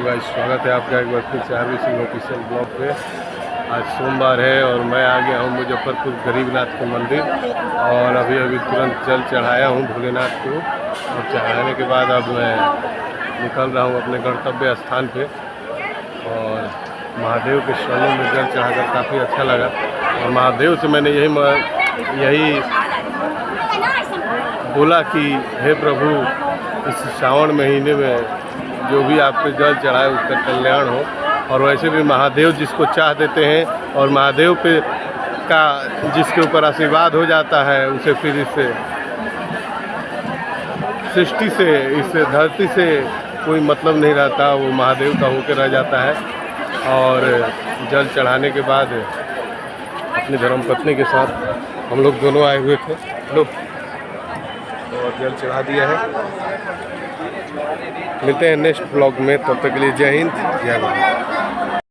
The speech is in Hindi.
गाइस, स्वागत है आपका एक बार फिर से आरवी सिंह ऑफिशियल ब्लॉग पे। आज सोमवार है और मैं आ गया हूँ मुजफ्फरपुर गरीबनाथ के मंदिर और अभी तुरंत जल चढ़ाया हूँ भोलेनाथ को। और चढ़ाने के बाद अब मैं निकल रहा हूँ अपने गंतव्य स्थान पे। और महादेव के चरणों में जल चढ़ाकर काफ़ी अच्छा लगा और महादेव से मैंने यही बोला कि हे प्रभु, इस सावन महीने में जो भी आप पे जल चढ़ाए उसका कल्याण हो। और वैसे भी महादेव जिसको चाह देते हैं और महादेव पे का जिसके ऊपर आशीर्वाद हो जाता है उसे फिर इससे सृष्टि से, इस धरती से कोई मतलब नहीं रहता, वो महादेव का होकर रह जाता है। और जल चढ़ाने के बाद अपनी धर्मपत्नी के साथ हम लोग दोनों आए हुए थे और जल चढ़ा दिया है। मिलते हैं नेक्स्ट ब्लॉग में, तब तक के लिए जय हिंद, जय भारत।